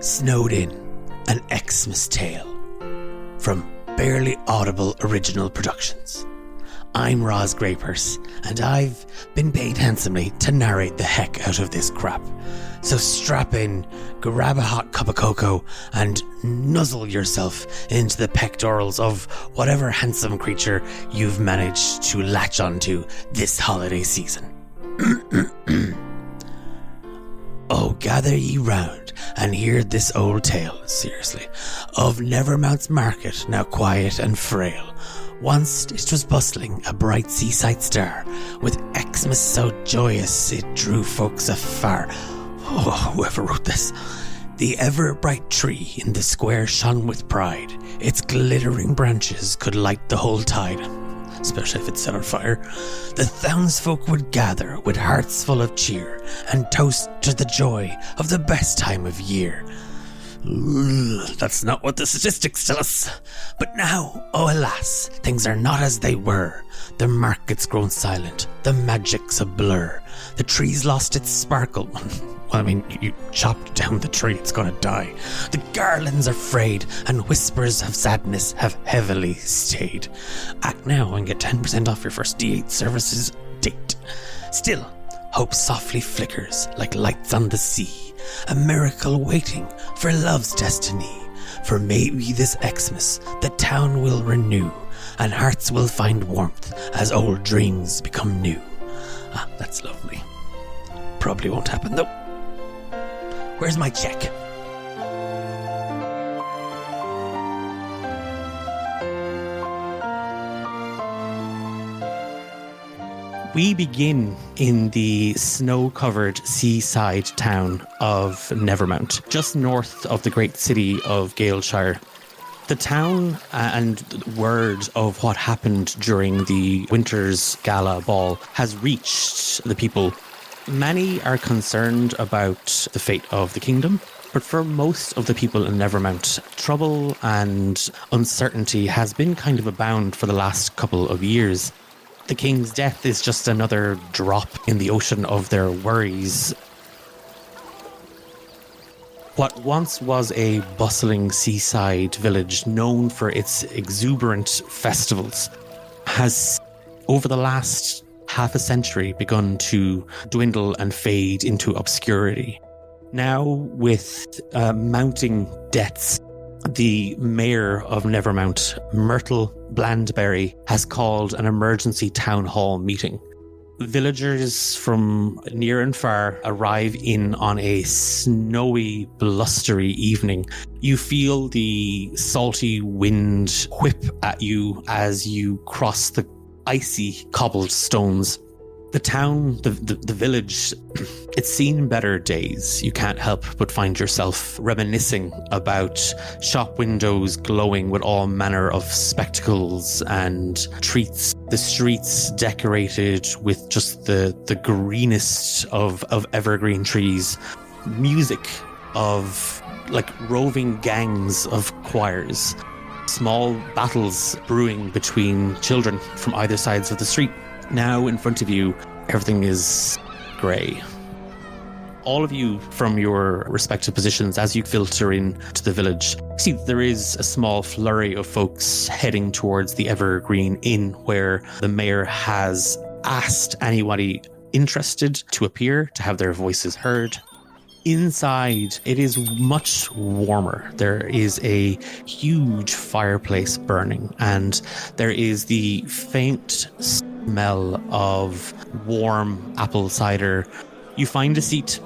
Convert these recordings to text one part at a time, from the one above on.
Snowed In, an Exmas tale from Barely Audible Original Productions. I'm Roz Greypurse, and I've been paid handsomely to narrate the heck out of this crap. So strap in, grab a hot cup of cocoa, and nuzzle yourself into the pectorals of whatever handsome creature you've managed to latch onto this holiday season. Oh, gather ye round and hear this old tale, seriously, of Nevermount's market, now quiet and frail. Once it was bustling, a bright seaside star, with Exmas so joyous it drew folks afar. Oh, whoever wrote this. The ever-bright tree in the square shone with pride. Its glittering branches could light the whole tide, especially if it's set on fire. The townsfolk would gather with hearts full of cheer and toast to the joy of the best time of year. That's not what the statistics tell us. But now, oh alas, things are not as they were. The market's grown silent, the magic's a blur. The tree's lost its sparkle. Well, I mean, you chopped down the tree, it's gonna die. The garlands are frayed, and whispers of sadness have heavily stayed. Act now and get 10% off your first D8 services date. Still, hope softly flickers like lights on the sea. A miracle waiting for love's destiny. For maybe this Exmas the town will renew, and hearts will find warmth as old dreams become new. Ah, that's lovely. Probably won't happen though. Where's my check? We begin in the snow-covered seaside town of Nevermount, just north of the great city of Galeshire. The town and word of what happened during the winter's gala ball has reached the people. Many are concerned about the fate of the kingdom, but for most of the people in Nevermount, trouble and uncertainty has been kind of abound for the last couple of years. The king's death is just another drop in the ocean of their worries. What once was a bustling seaside village known for its exuberant festivals has, over the last half a century, begun to dwindle and fade into obscurity. Now, with mounting debts, the mayor of Nevermount, Myrtle Blandberry, has called an emergency town hall meeting. Villagers from near and far arrive in on a snowy, blustery evening. You feel the salty wind whip at you as you cross the icy cobbled stones. The town, the village, it's seen better days. You can't help but find yourself reminiscing about shop windows glowing with all manner of spectacles and treats. The streets decorated with just the greenest of evergreen trees. Music of like roving gangs of choirs. Small battles brewing between children from either sides of the street. Now, in front of you, everything is grey. All of you, from your respective positions, as you filter in to the village, see that there is a small flurry of folks heading towards the Evergreen Inn, where the mayor has asked anybody interested to appear, to have their voices heard. Inside, it is much warmer. There is a huge fireplace burning, and there is the faint smell of warm apple cider. You find a seat,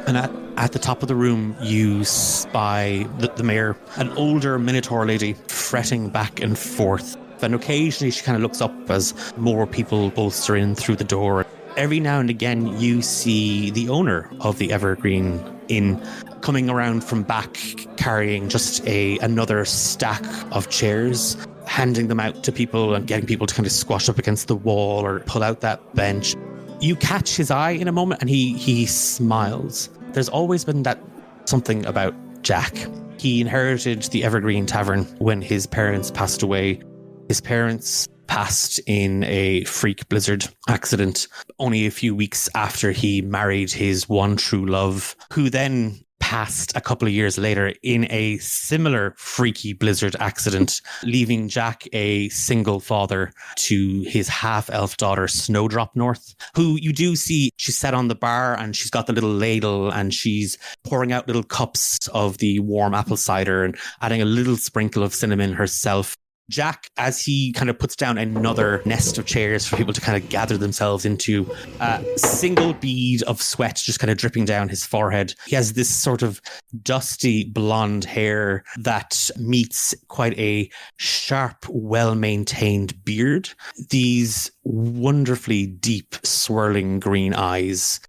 and at the top of the room, you spy the mayor, an older Minotaur lady, fretting back and forth. And occasionally she kind of looks up as more people bolster in through the door. Every now and again, you see the owner of the Evergreen Inn coming around from back, carrying just another stack of chairs, handing them out to people and getting people to kind of squash up against the wall or pull out that bench. You catch his eye in a moment and he smiles. There's always been that something about Jaq. He inherited the Evergreen Tavern when his parents passed away. His parents passed in a freak blizzard accident only a few weeks after he married his one true love, who then passed a couple of years later in a similar freaky blizzard accident, leaving Jaq a single father to his half-elf daughter, Snowdrop North, who you do see, she's sat on the bar and she's got the little ladle and she's pouring out little cups of the warm apple cider and adding a little sprinkle of cinnamon herself. Jaq, as he kind of puts down another nest of chairs for people to kind of gather themselves into, a single bead of sweat just kind of dripping down his forehead. He has this sort of dusty blonde hair that meets quite a sharp, well-maintained beard. These wonderfully deep, swirling green eyes.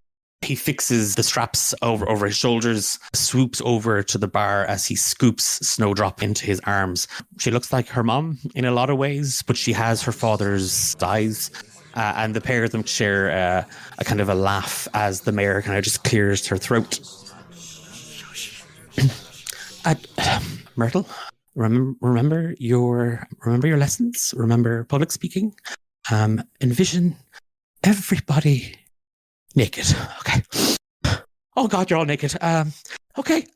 He fixes the straps over his shoulders, swoops over to the bar as he scoops Snowdrop into his arms. She looks like her mom in a lot of ways, but she has her father's eyes. And the pair of them share a kind of a laugh as the mayor kind of just clears her throat. Myrtle, remember your lessons? Remember public speaking? Envision everybody naked. Okay. Oh God, you're all naked. Okay.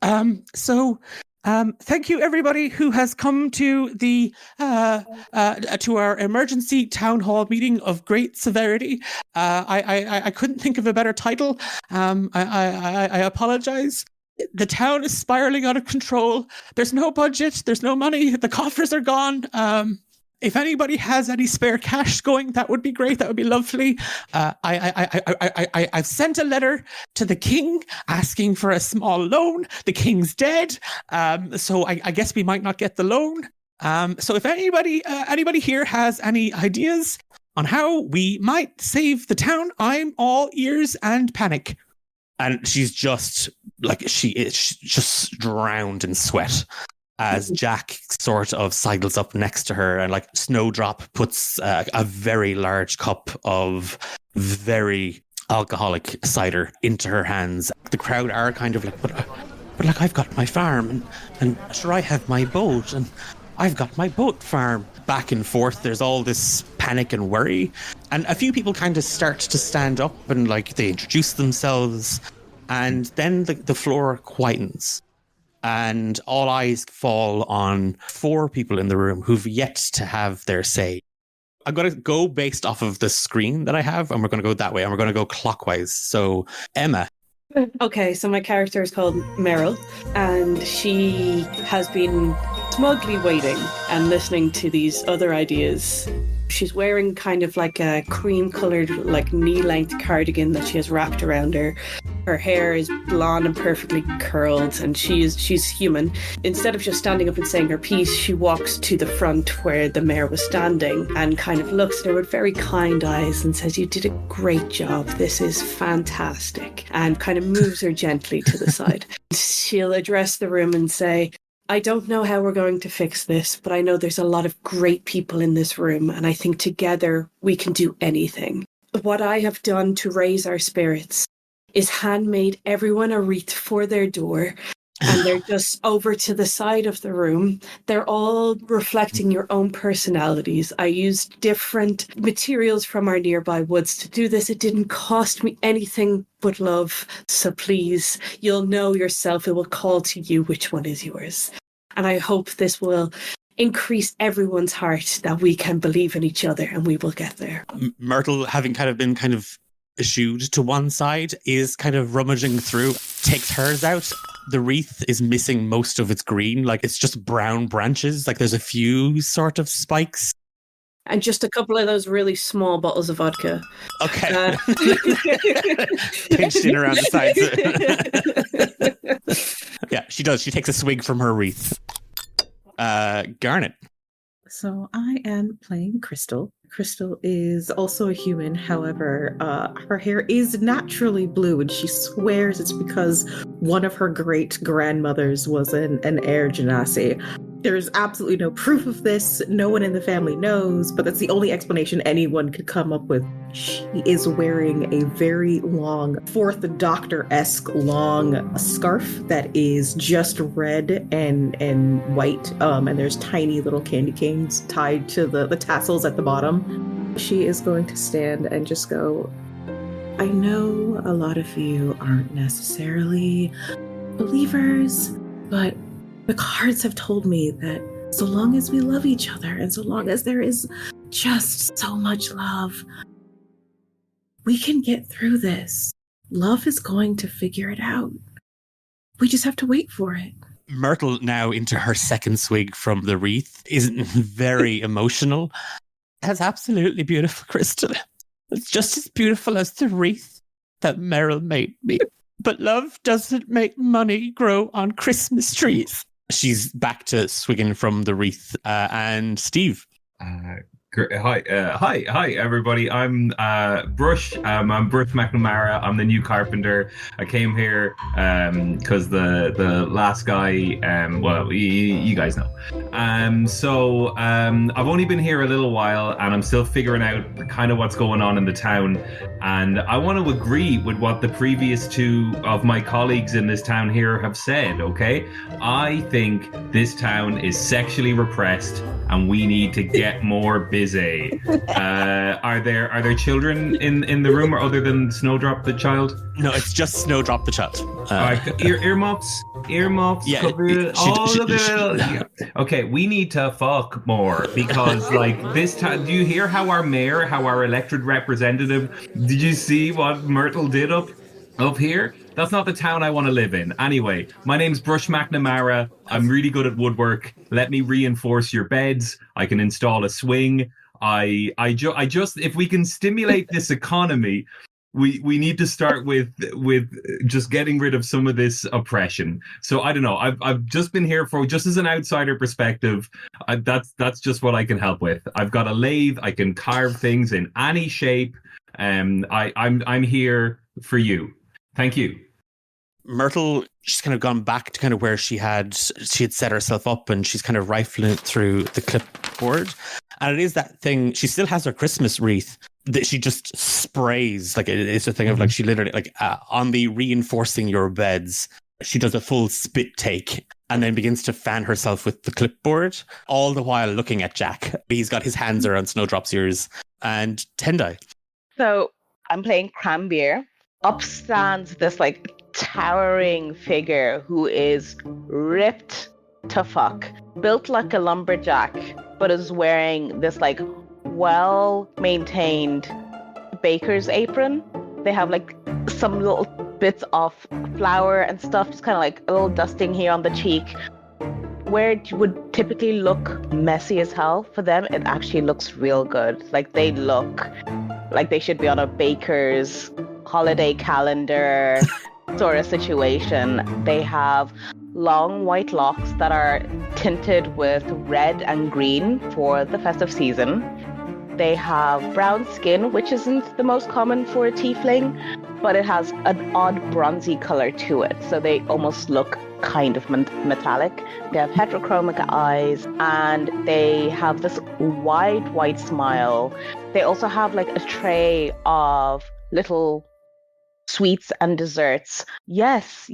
So, thank you everybody who has come to the to our emergency town hall meeting of great severity. I couldn't think of a better title. I apologize. The town is spiraling out of control. There's no budget. There's no money. The coffers are gone. If anybody has any spare cash going, that would be great. That would be lovely. I've sent a letter to the king asking for a small loan. The king's dead, so I guess we might not get the loan. So if anybody here has any ideas on how we might save the town, I'm all ears and panic. And she's just she's just drowned in sweat. As Jaq sort of sidles up next to her and like Snowdrop puts a very large cup of very alcoholic cider into her hands. The crowd are kind of like, but like I've got my farm and sure I have my boat and I've got my boat farm. Back and forth, there's all this panic and worry. And a few people kind of start to stand up and like they introduce themselves and then the floor quietens. And all eyes fall on 4 people in the room who've yet to have their say. I'm going to go based off of the screen that I have, and we're going to go that way, and we're going to go clockwise. So, Emma. Okay, so my character is called Meryl, and she has been smugly waiting and listening to these other ideas. She's wearing kind of like a cream-coloured, like knee-length cardigan that she has wrapped around her. Her hair is blonde and perfectly curled, and she's human. Instead of just standing up and saying her piece, she walks to the front where the mayor was standing and kind of looks at her with very kind eyes and says, "You did a great job. This is fantastic," and kind of moves her gently to the side. She'll address the room and say, "I don't know how we're going to fix this, but I know there's a lot of great people in this room, and I think together we can do anything. What I have done to raise our spirits is handmade everyone a wreath for their door, and they're just over to the side of the room. They're all reflecting your own personalities. I used different materials from our nearby woods to do this. It didn't cost me anything but love. So please, you'll know yourself. It will call to you which one is yours. And I hope this will increase everyone's heart that we can believe in each other and we will get there." Myrtle, having been eschewed to one side, is kind of rummaging through, takes hers out. The wreath is missing most of its green, like it's just brown branches, like there's a few sort of spikes. And just a couple of those really small bottles of vodka. Okay. Pinched in around the sides. Yeah, she does. She takes a swig from her wreath. Garnet. So I am playing Crystal. Crystal is also a human. However, her hair is naturally blue, and she swears it's because one of her great grandmothers was an Air Genasi. There's absolutely no proof of this. No one in the family knows, but that's the only explanation anyone could come up with. She is wearing a very long, Fourth Doctor-esque long scarf that is just red and white, and there's tiny little candy canes tied to the tassels at the bottom. She is going to stand and just go, "I know a lot of you aren't necessarily believers, but the cards have told me that so long as we love each other and so long as there is just so much love, we can get through this. Love is going to figure it out. We just have to wait for it. Myrtle, now into her second swig from the wreath, is very emotional. That's absolutely beautiful, Crystal. It's just as beautiful as the wreath that Meryl made me. But love doesn't make money grow on Christmas trees. She's back to swigging from the wreath. And Steve. Hi, everybody. I'm Brush. I'm Brush McNamara. I'm the new carpenter. I came here because the last guy. Well, you guys know. So I've only been here a little while, and I'm still figuring out kind of what's going on in the town. And I want to agree with what the previous two of my colleagues in this town here have said. Okay, I think this town is sexually repressed, and we need to get more busy. Are there children in the room, or other than Snowdrop the child? No, it's just Snowdrop the child. Earmuffs. Yeah, Okay, we need to fuck more because, like, this time. Do you hear how our mayor, how our elected representative? Did you see what Myrtle did up here? That's not the town I want to live in. Anyway, my name's Brush McNamara. I'm really good at woodwork. Let me reinforce your beds. I can install a swing. I just if we can stimulate this economy, we need to start with just getting rid of some of this oppression. So I don't know. I've just been here for just as an outsider perspective. That's just what I can help with. I've got a lathe. I can carve things in any shape. I'm here for you. Thank you. Myrtle, she's kind of gone back to kind of where she had set herself up, and she's kind of rifling through the clipboard. And it is that thing, she still has her Christmas wreath that she just sprays. Like, it's a thing of, like, she literally, like, on the reinforcing your beds, she does a full spit take and then begins to fan herself with the clipboard, all the while looking at Jaq. He's got his hands around Snowdrop's ears. And Tendai. So I'm playing Cran'Beir. Up stands this, like, towering figure who is ripped to fuck, built like a lumberjack, but is wearing this, like, well-maintained baker's apron. They have, like, some little bits of flour and stuff, just kind of like a little dusting here on the cheek. Where it would typically look messy as hell, for them, it actually looks real good. Like, they look like they should be on a baker's holiday calendar sort of situation. They have long white locks that are tinted with red and green for the festive season. They have brown skin, which isn't the most common for a tiefling, but it has an odd bronzy color to it, so they almost look kind of metallic. They have heterochromic eyes, and they have this wide, white smile. They also have, like, a tray of little sweets and desserts. Yes,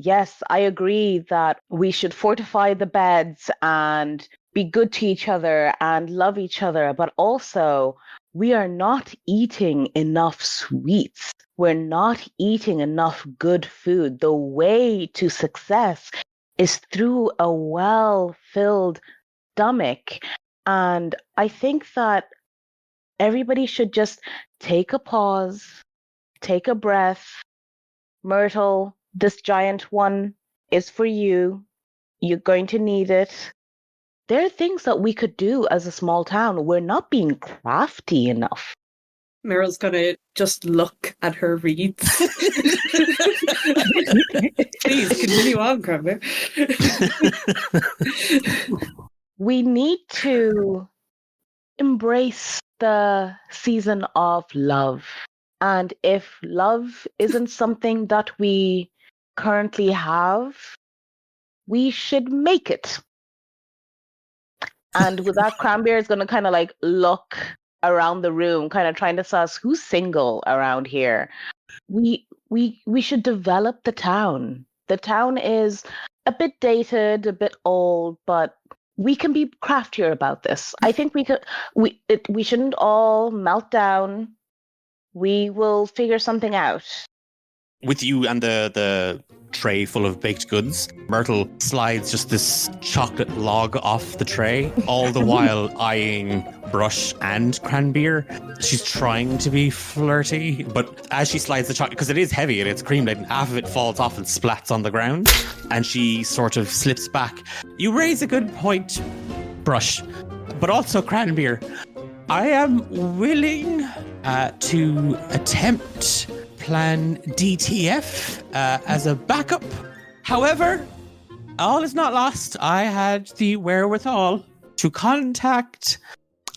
I agree that we should fortify the beds and be good to each other and love each other, but also we are not eating enough sweets. We're not eating enough good food. The way to success is through a well-filled stomach. And I think that everybody should just take a pause, take a breath. Myrtle, this giant one is for you. You're going to need it. There are things that we could do as a small town. We're not being crafty enough. Meryl's gonna just look at her reeds. Please continue on, Cran'Beir. We need to embrace the season of love. And if love isn't something that we currently have, we should make it. And with that, Cran'Beir is going to kind of, like, look around the room, kind of trying to suss who's single around here. We should develop the town. The town is a bit dated, a bit old, but we can be craftier about this. I think we shouldn't all melt down. We will figure something out. with you and the tray full of baked goods, Myrtle slides just this chocolate log off the tray, all the while eyeing Brush and Cran'Beir. She's trying to be flirty, but as she slides the chocolate, because it is heavy and it's cream laden, half of it falls off and splats on the ground, and she sort of slips back. You raise a good point, Brush, but also Cran'Beir. I am willing to attempt Plan DTF as a backup. However, all is not lost. I had the wherewithal to contact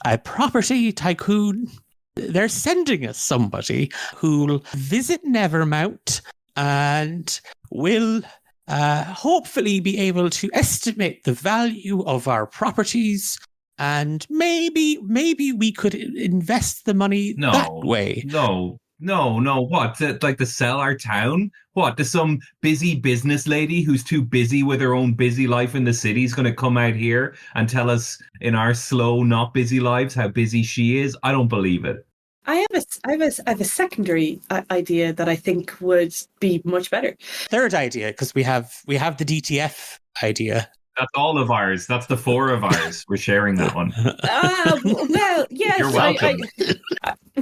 a property tycoon. They're sending us somebody who'll visit Nevermount and will hopefully be able to estimate the value of our properties. And maybe we could invest the money that way. No. What? To sell our town? What? To some busy business lady who's too busy with her own busy life in the city is going to come out here and tell us in our slow, not busy lives how busy she is? I don't believe it. I have a secondary idea that I think would be much better. Third idea, because we have the DTF idea. That's all of ours. That's the 4 of ours. We're sharing that one. Well, yes. You're welcome.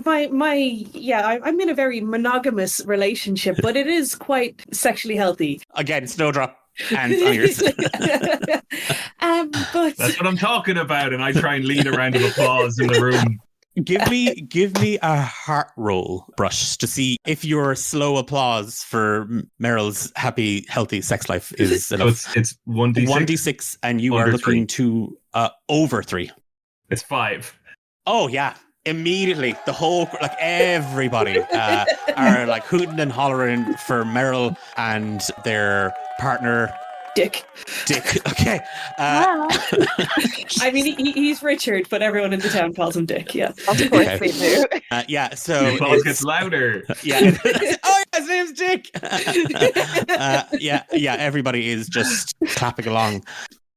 I'm in a very monogamous relationship, but it is quite sexually healthy. Again, Snowdrop and on yours. But that's what I'm talking about, and I try and lead a round of applause in the room. Give me a heart roll, Brush, to see if your slow applause for Meryl's happy, healthy sex life is enough. So it's 1d6? 1d6, and you are looking 3. to over 3. It's 5. Oh, yeah. Immediately, the whole, everybody are hooting and hollering for Meryl and their partner, Dick. Okay. I mean, he's Richard, but everyone in the town calls him Dick. Yeah, of course they do. So the applause gets louder. Yeah. Oh, his name's Dick. Everybody is just clapping along.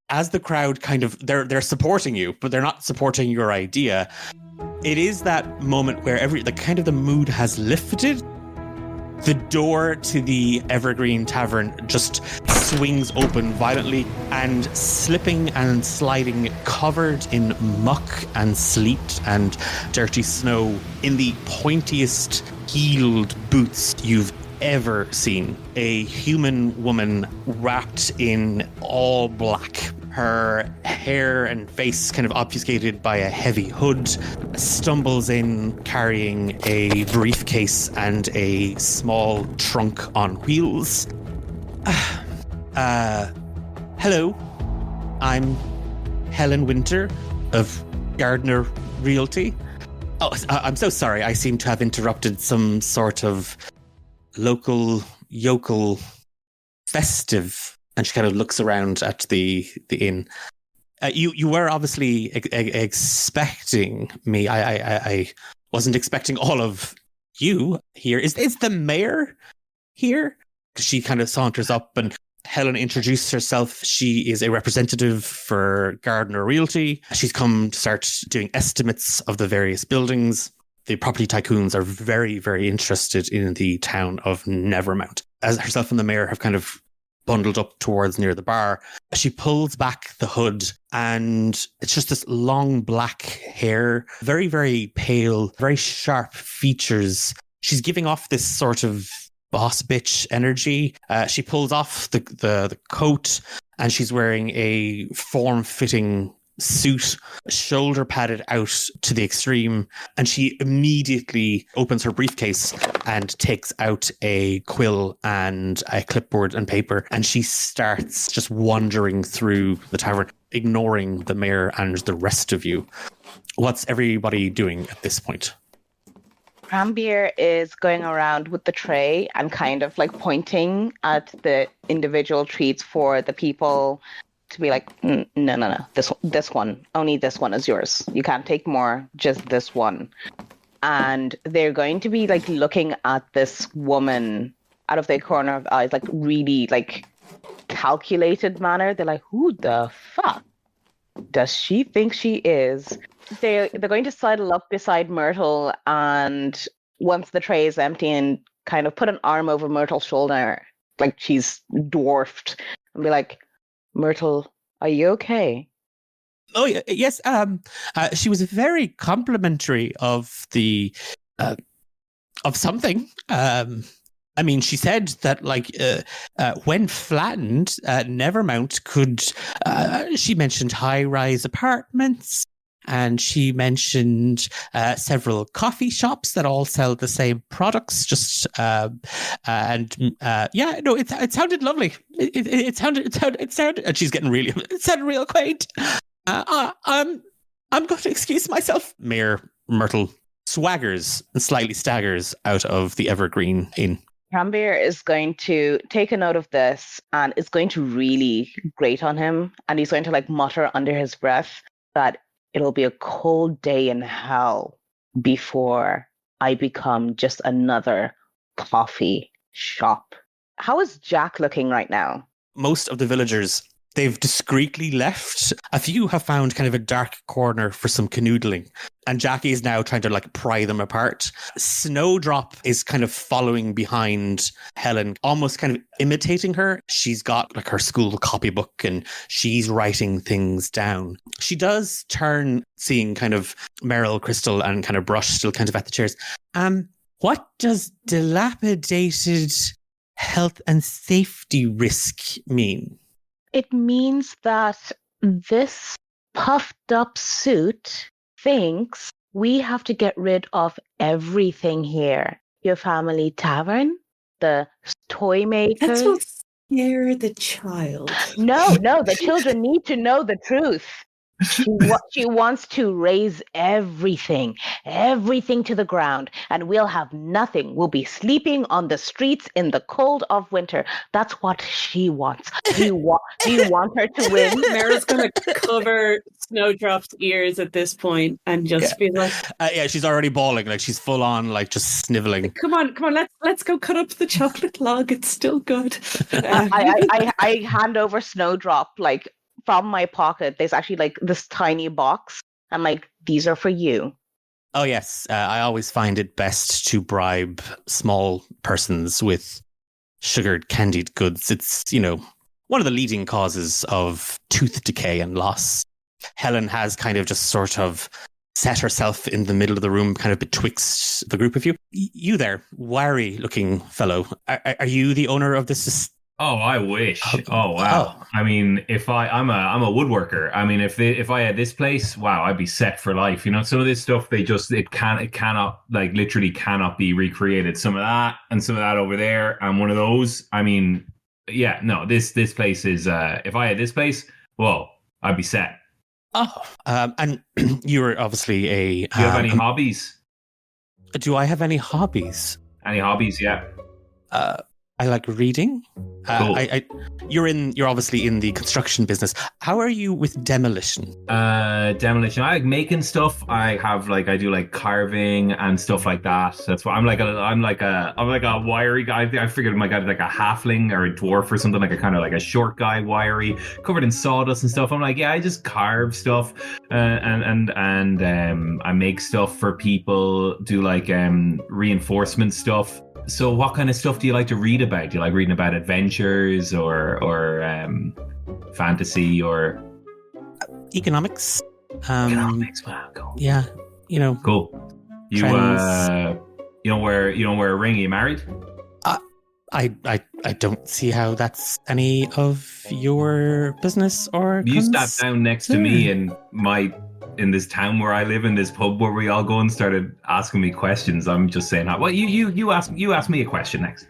As the crowd they're supporting you, but they're not supporting your idea. It is that moment where the mood has lifted. The door to the Evergreen Tavern just swings open violently, and slipping and sliding, covered in muck and sleet and dirty snow, in the pointiest heeled boots you've ever seen, a human woman wrapped in all black. Her hair and face kind of obfuscated by a heavy hood, stumbles in carrying a briefcase and a small trunk on wheels. Hello, I'm Helyn Wynter of Gardner Realty. Oh, I'm so sorry. I seem to have interrupted some sort of local yokel festive. And she kind of looks around at the inn. You were obviously expecting me. I wasn't expecting all of you here. Is the mayor here? She kind of saunters up, and Helyn introduced herself. She is a representative for Gardner Realty. She's come to start doing estimates of the various buildings. The property tycoons are very, very interested in the town of Nevermount. As herself and the mayor have kind of bundled up towards near the bar, she pulls back the hood, and it's just this long black hair, very, very pale, very sharp features. She's giving off this sort of boss bitch energy. She pulls off the coat, and she's wearing a form-fitting suit, shoulder padded out to the extreme, and she immediately opens her briefcase and takes out a quill and a clipboard and paper, and she starts just wandering through the tavern, ignoring the mayor and the rest of you. What's everybody doing at this point? Cran'Beir is going around with the tray and kind of pointing at the individual treats for the people to be no, this one, only this one is yours. You can't take more, just this one. And they're going to be looking at this woman out of their corner of eyes, really calculated manner. They're who the fuck does she think she is? They're going to sidle up beside Myrtle, and once the tray is empty and kind of put an arm over Myrtle's shoulder, like she's dwarfed, and be like, Myrtle, are you okay? Oh yes. She was very complimentary of the of something. I mean, she said that when flattened, Nevermount could. She mentioned high-rise apartments, and she mentioned several coffee shops that all sell the same products. It sounded lovely. It sounded. And she's getting really. It sounded real quaint. I'm going to excuse myself. Mayor Myrtle swaggers and slightly staggers out of the Evergreen Inn. Cran'Beir is going to take a note of this, and it's going to really grate on him. And he's going to mutter under his breath that it'll be a cold day in hell before I become just another coffee shop. How is Jaq looking right now? Most of the villagers, they've discreetly left. A few have found kind of a dark corner for some canoodling. And Jackie is now trying to pry them apart. Snowdrop is kind of following behind Helyn, almost kind of imitating her. She's got her school copybook and she's writing things down. She does turn, seeing kind of Meryl, Crystal, and kind of Brush still kind of at the chairs. What does dilapidated health and safety risk mean? It means that this puffed up suit thinks we have to get rid of everything here. Your family tavern, the toy makers. That's what scare the child. No, the children need to know the truth. She wants to raise everything to the ground, and we'll have nothing. We'll be sleeping on the streets in the cold of winter. That's what she wants. Do you want her to win? Meryl's going to cover Snowdrop's ears at this point and just be like, she's already bawling, she's full on, just sniveling. Come on, let's go cut up the chocolate log. It's still good. I hand over Snowdrop, from my pocket. There's actually this tiny box. I'm like, these are for you. Oh yes, I always find it best to bribe small persons with sugared candied goods. It's, one of the leading causes of tooth decay and loss. Helyn has kind of just sort of set herself in the middle of the room, kind of betwixt the group of you. You there, wiry looking fellow. Are you the owner of this? Oh, I wish. Oh, wow. Oh. I mean, I'm a woodworker. I mean, if I had this place, wow, I'd be set for life. Some of this stuff, it cannot, literally cannot be recreated. Some of that and some of that over there, and one of those. I mean, yeah, no, this place is. If I had this place, well, I'd be set. Oh, and you were obviously a. Do you have any hobbies? Do I have any hobbies? Any hobbies? Yeah. I like reading. Cool. You're obviously in the construction business. How are you with demolition? Demolition. I like making stuff. I do carving and stuff like that. That's why I'm like a wiry guy. I figured my guy like a halfling or a dwarf or something, a kind of a short guy, wiry, covered in sawdust and stuff. I'm like, yeah, I just carve stuff and I make stuff for people. Do reinforcement stuff. So what kind of stuff do you like to read about? Do you like reading about adventures or fantasy or economics? Economics, wow, cool. Yeah, cool. You don't wear a ring. Are you married? I don't see how that's any of your business or. You sat down next to me in this town where I live, in this pub where we all go, and started asking me questions. I'm just saying, well, you ask me a question next.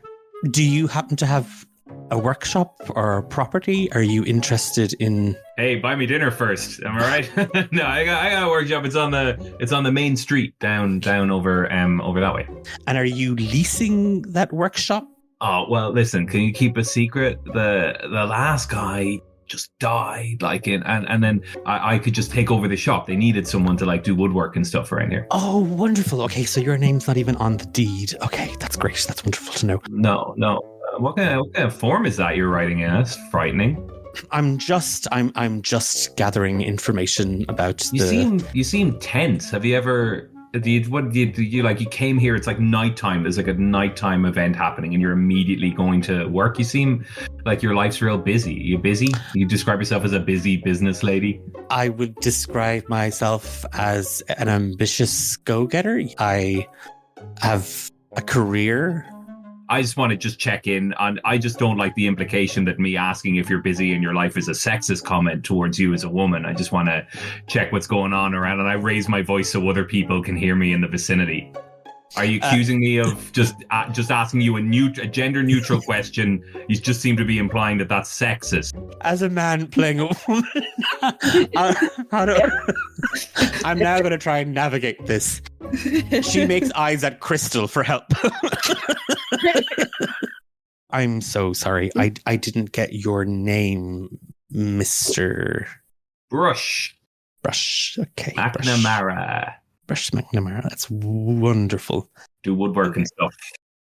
Do you happen to have a workshop or a property? Are you interested in? Hey, buy me dinner first. Am I right? No, I got a workshop. It's on the main street down over that way. And are you leasing that workshop? Oh well, listen. Can you keep a secret? The last guy just died, and then I could just take over the shop. They needed someone to do woodwork and stuff around here. Oh, wonderful. Okay, so your name's not even on the deed. Okay, that's great. That's wonderful to know. No. What kind of form is that you're writing in? That's frightening. I'm just gathering information about You seem tense. Have you ever You came here, it's like nighttime. There's like a nighttime event happening and you're immediately going to work. You seem like your life's real busy. You busy? You describe yourself as a busy business lady? I would describe myself as an ambitious go-getter. I have a career. I just want to check in on, I just don't like the implication that me asking if you're busy in your life is a sexist comment towards you as a woman. I just want to check what's going on around, and I raise my voice so other people can hear me in the vicinity. Are you accusing me of just asking you a gender neutral question? You just seem to be implying that that's sexist. As a man playing a woman, I'm now going to try and navigate this. She makes eyes at Crystal for help. I'm so sorry. I didn't get your name, Mr. Brush. Okay. McNamara. Brush McNamara. That's wonderful. Do woodwork and stuff.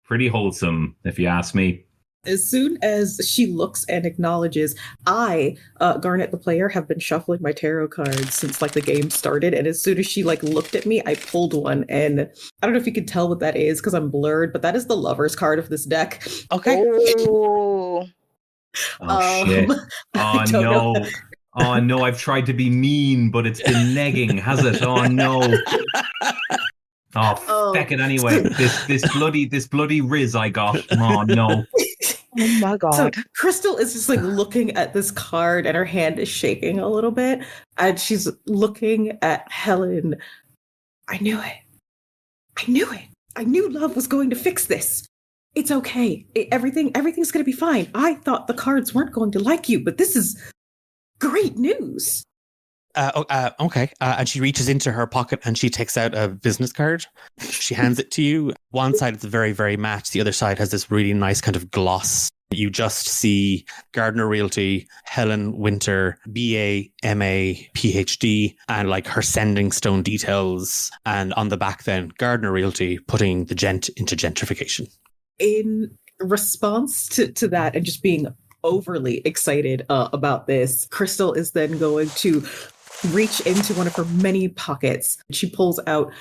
Pretty wholesome, if you ask me. As soon as she looks and acknowledges, I, Garnet the player, have been shuffling my tarot cards since like the game started. And as soon as she like looked at me, I pulled one. And I don't know if you can tell what that is because I'm blurred, but that is the lover's card of this deck. Okay. Oh, Shit. Oh no. Oh no, I've tried to be mean, but it's been negging, has it? Oh no. Oh, feck it anyway. This bloody Riz I got. Oh no. Oh my god. So Crystal is just like looking at this card and her hand is shaking a little bit. And she's looking at Helyn. I knew it. I knew love was going to fix this. It's okay. Everything's going to be fine. I thought the cards weren't going to like you, but this is great news. Okay. And she reaches into her pocket and she takes out a business card. She hands it to you. One side is very, very matte. The other side has this really nice kind of gloss. You just see Gardner Realty, Helyn Wynter, BA, MA, PhD, and like her sending stone details. And on the back then, Gardner Realty putting the gent into gentrification. In response to that and just being overly excited about this, Crystal is then going to reach into one of her many pockets. She pulls out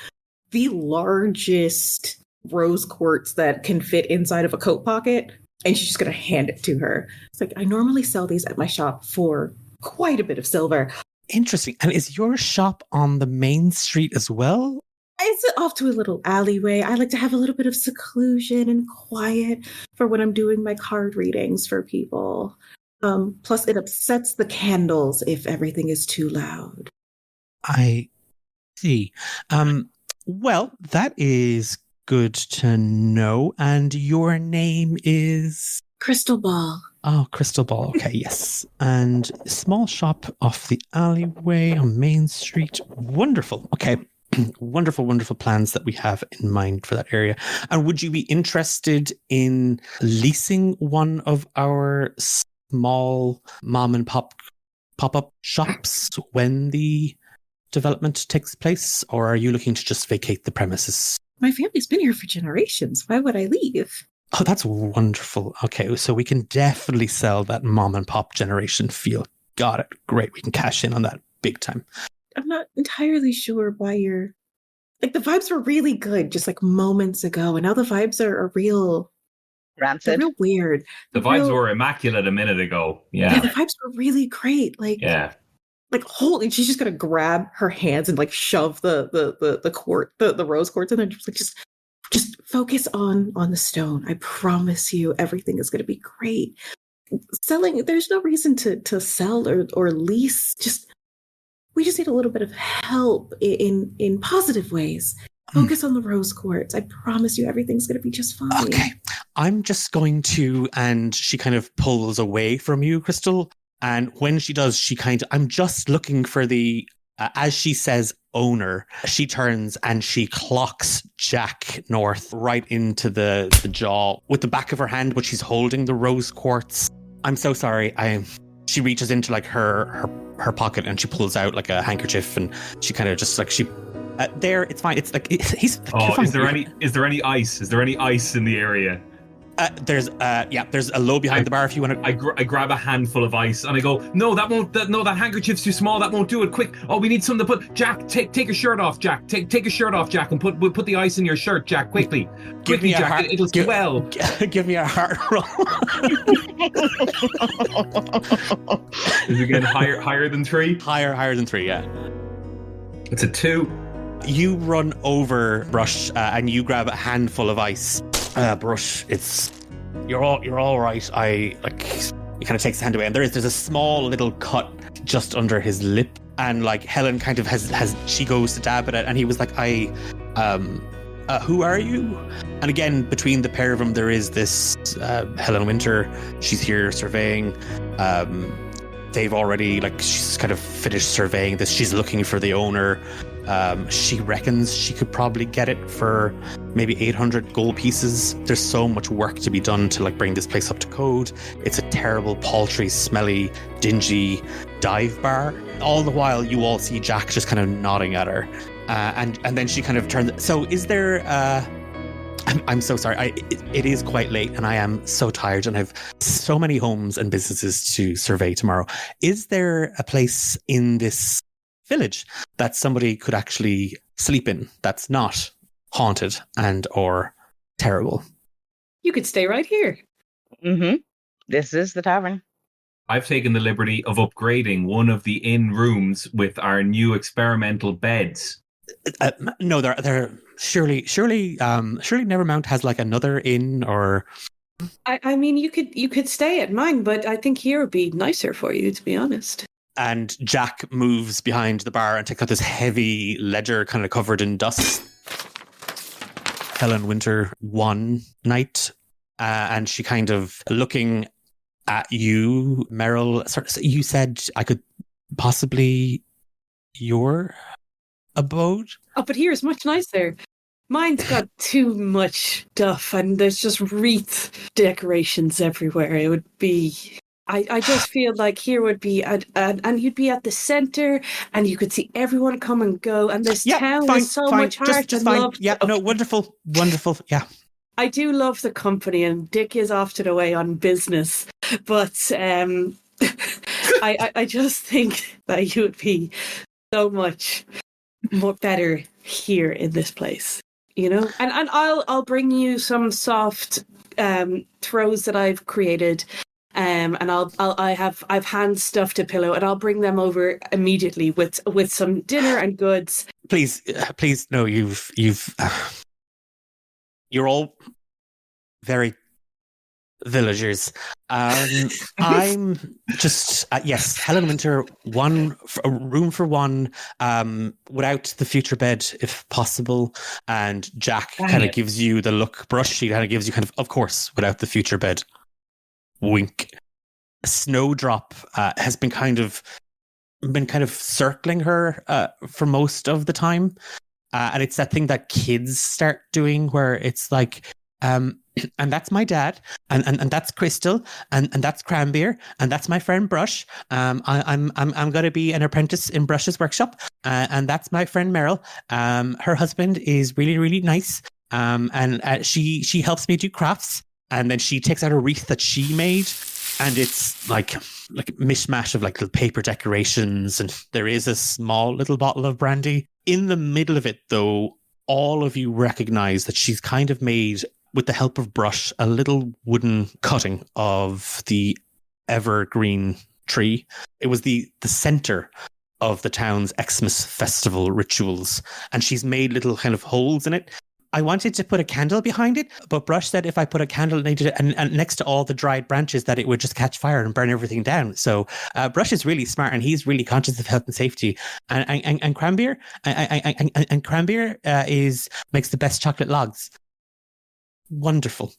the largest rose quartz that can fit inside of a coat pocket, and she's just going to hand it to her. It's like, I normally sell these at my shop for quite a bit of silver. Interesting. And is your shop on the main street as well? It's off to a little alleyway. I like to have a little bit of seclusion and quiet for when I'm doing my card readings for people. Plus, it upsets the candles if everything is too loud. I see. Well, that is good to know. And your name is? Crystal Ball. Oh, Crystal Ball. Okay, yes. And small shop off the alleyway on Main Street. Wonderful. Okay. Wonderful plans that we have in mind for that area. And would you be interested in leasing one of our small mom and pop-up shops when the development takes place? Or are you looking to just vacate the premises? My family's been here for generations. Why would I leave? Oh, that's wonderful. Okay, so we can definitely sell that mom and pop generation feel. Got it. Great. We can cash in on that big time. I'm not entirely sure why you're... Like, the vibes were really good just, like, moments ago, and now the vibes are real... Rancid. They're real weird. The vibes were immaculate a minute ago. Yeah, the vibes were really great. Like, yeah. Like, holy... She's just gonna grab her hands and, like, shove the rose quartz in there. Just focus on the stone. I promise you everything is gonna be great. Selling... There's no reason to sell or lease. We just need a little bit of help in positive ways. Focus on the rose quartz. I promise you everything's going to be just fine. Okay. I'm just going to, and she kind of pulls away from you, Crystal. And when she does, I'm just looking for the, as she says, owner. She turns and she clocks Jaq North right into the jaw with the back of her hand, but she's holding the rose quartz. I'm so sorry. She reaches into like her pocket and she pulls out like a handkerchief and she kind of just like there. It's fine. It's like he's. Oh, is there any ice? Is there any ice in the area? There's a low behind the bar if you want to. I grab a handful of ice and I go, no, that won't. That handkerchief's too small. That won't do it. Quick! Oh, we need something to put. Jack, take your shirt off, Jack. Take your shirt off, Jack, and put the ice in your shirt, Jack. Quickly, Jack. It'll swell. Give me a heart roll. Is it again higher than 3? Higher than 3. Yeah. It's a 2. You run over Brush and you grab a handful of ice. Brush, you're all right. He kind of takes his hand away, and there's a small little cut just under his lip, and like Helyn kind of she goes to dab at it, and he was like, who are you? And again, between the pair of them, there is this Helyn Wynter. She's here surveying. They've already she's kind of finished surveying this. She's looking for the owner. She reckons she could probably get it for maybe 800 gold pieces. There's so much work to be done to bring this place up to code. It's a terrible, paltry, smelly, dingy dive bar. All the while, you all see Jaq just kind of nodding at her, and then she kind of turns. So, is there? I'm so sorry. It is quite late, and I am so tired, and I've so many homes and businesses to survey tomorrow. Is there a place in this village that somebody could actually sleep in that's not haunted and or terrible? You could stay right here. Mm-hmm. This is the tavern. I've taken the liberty of upgrading one of the inn rooms with our new experimental beds. No, they're surely Nevermount has another inn, or I mean, you could stay at mine, but I think here would be nicer for you, to be honest. And Jaq moves behind the bar and takes out this heavy ledger kind of covered in dust. Helyn Wynter one night, and she kind of looking at you, Meryl. You said I could possibly your abode? Oh, but here is much nicer. Mine's got too much stuff, and there's just wreath decorations everywhere. It would be... I just feel like here would be, and you'd be at the center, and you could see everyone come and go, and this town is so much heart just and fine. love. Yeah, no, wonderful. Yeah. I do love the company, and Dick is often away on business, but I just think that you would be so much more better here in this place, you know. And I'll bring you some soft throws that I've created. And I've hand stuffed a pillow, and I'll bring them over immediately with some dinner and goods. Please, no, you're all very villagers. I'm just yes, Helyn Wynter, a room for one, without the future bed if possible. And Jaq kind of gives you the look. Brush, she kind of gives you of course, without the future bed. Wink. Snowdrop has been kind of circling her for most of the time, and it's that thing that kids start doing where it's and that's my dad, and that's Crystal, and that's Cran'Beir, and that's my friend Brush. I'm going to be an apprentice in Brush's workshop, and that's my friend Meryl. Her husband is really, really nice, and she helps me do crafts. And then she takes out a wreath that she made, and it's like a mishmash of little paper decorations, and there is a small little bottle of brandy. In the middle of it, though, all of you recognize that she's kind of made, with the help of Brush, a little wooden cutting of the evergreen tree. It was the center of the town's Exmas festival rituals, and she's made little kind of holes in it. I wanted to put a candle behind it, but Brush said if I put a candle and next to all the dried branches that it would just catch fire and burn everything down. So Brush is really smart, and he's really conscious of health and safety. And Cran'Beir makes the best chocolate logs. Wonderful.